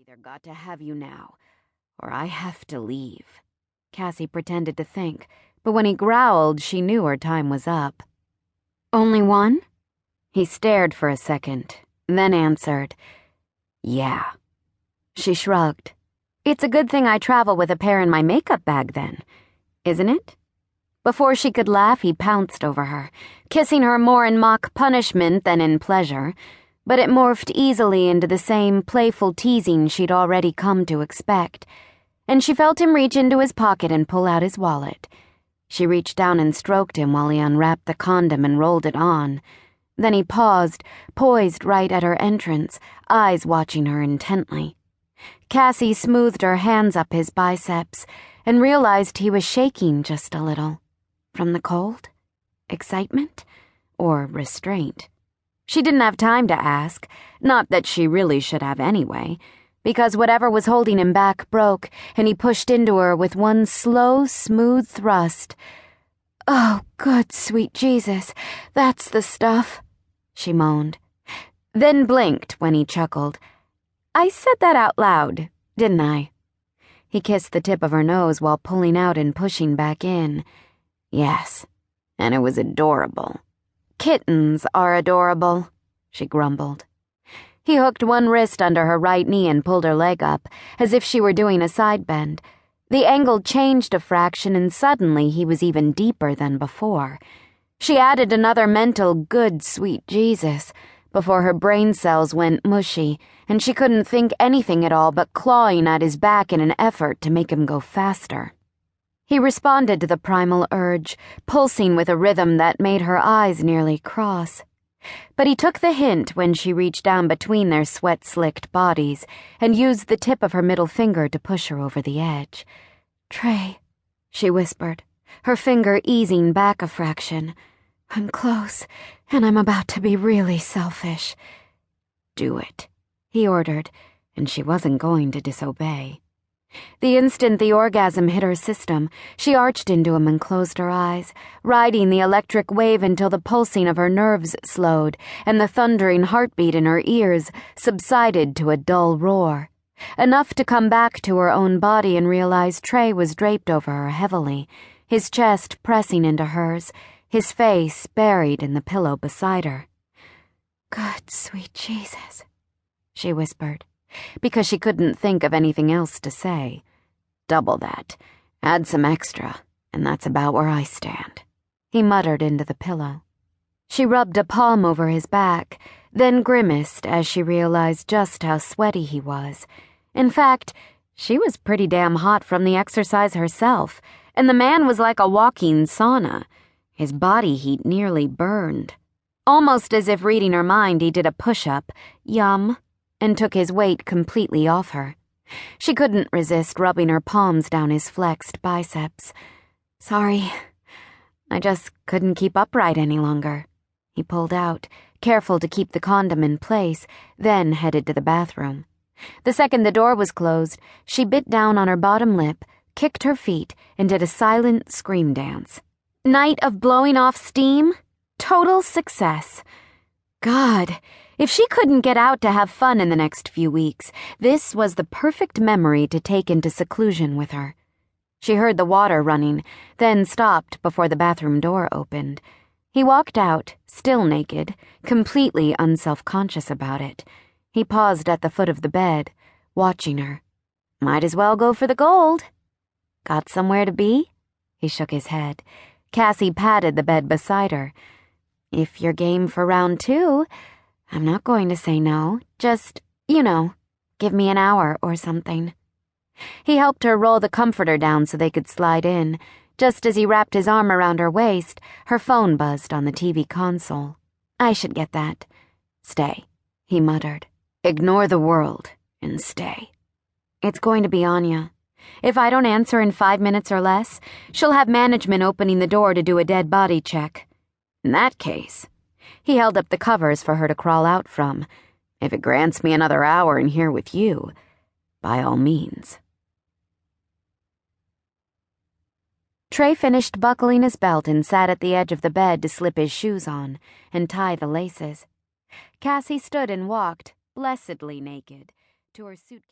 either got to have you now, or I have to leave. Cassie pretended to think, but when he growled, she knew her time was up. Only one? He stared for a second, then answered, Yeah. She shrugged. It's a good thing I travel with a pair in my makeup bag then, isn't it? Before she could laugh, he pounced over her, kissing her more in mock punishment than in pleasure, but it morphed easily into the same playful teasing she'd already come to expect, and she felt him reach into his pocket and pull out his wallet. She reached down and stroked him while he unwrapped the condom and rolled it on. Then he paused, poised right at her entrance, eyes watching her intently. Cassie smoothed her hands up his biceps and realized he was shaking just a little. From the cold? Excitement? Or restraint? She didn't have time to ask, not that she really should have anyway, because whatever was holding him back broke, and he pushed into her with one slow, smooth thrust. Oh, good sweet Jesus, that's the stuff, she moaned. Then blinked when he chuckled. I said that out loud, didn't I? He kissed the tip of her nose while pulling out and pushing back in. Yes, and it was adorable. Kittens are adorable, she grumbled. He hooked one wrist under her right knee and pulled her leg up, as if she were doing a side bend. The angle changed a fraction, and suddenly he was even deeper than before. She added another mental good sweet Jesus before her brain cells went mushy, and she couldn't think anything at all but clawing at his back in an effort to make him go faster. He responded to the primal urge, pulsing with a rhythm that made her eyes nearly cross. But he took the hint when she reached down between their sweat-slicked bodies and used the tip of her middle finger to push her over the edge. Trey, she whispered, her finger easing back a fraction. I'm close, and I'm about to be really selfish. Do it, he ordered, and she wasn't going to disobey. The instant the orgasm hit her system, she arched into him and closed her eyes, riding the electric wave until the pulsing of her nerves slowed and the thundering heartbeat in her ears subsided to a dull roar, enough to come back to her own body and realize Trey was draped over her heavily, his chest pressing into hers, his face buried in the pillow beside her. Good sweet Jesus, she whispered, because she couldn't think of anything else to say. Double that. Add some extra, and that's about where I stand, he muttered into the pillow. She rubbed a palm over his back, then grimaced as she realized just how sweaty he was. In fact, she was pretty damn hot from the exercise herself, and the man was like a walking sauna. His body heat nearly burned. Almost as if reading her mind, he did a push-up, yum, and took his weight completely off her. She couldn't resist rubbing her palms down his flexed biceps. Sorry, I just couldn't keep upright any longer. He pulled out, careful to keep the condom in place, then headed to the bathroom. The second the door was closed, she bit down on her bottom lip, kicked her feet, and did a silent scream dance. Night of blowing off steam? Total success. God, if she couldn't get out to have fun in the next few weeks, this was the perfect memory to take into seclusion with her. She heard the water running, then stopped before the bathroom door opened. He walked out, still naked, completely unself-conscious about it. He paused at the foot of the bed, watching her. Might as well go for the gold. Got somewhere to be? He shook his head. Cassie patted the bed beside her. If you're game for round 2, I'm not going to say no. Just, give me an hour or something. He helped her roll the comforter down so they could slide in. Just as he wrapped his arm around her waist, her phone buzzed on the TV console. I should get that. Stay, he muttered. Ignore the world and stay. It's going to be Anya. If I don't answer in 5 minutes or less, she'll have management opening the door to do a dead body check. In that case, he held up the covers for her to crawl out from. If it grants me another hour in here with you, by all means. Trey finished buckling his belt and sat at the edge of the bed to slip his shoes on and tie the laces. Cassie stood and walked, blessedly naked, to her suitcase.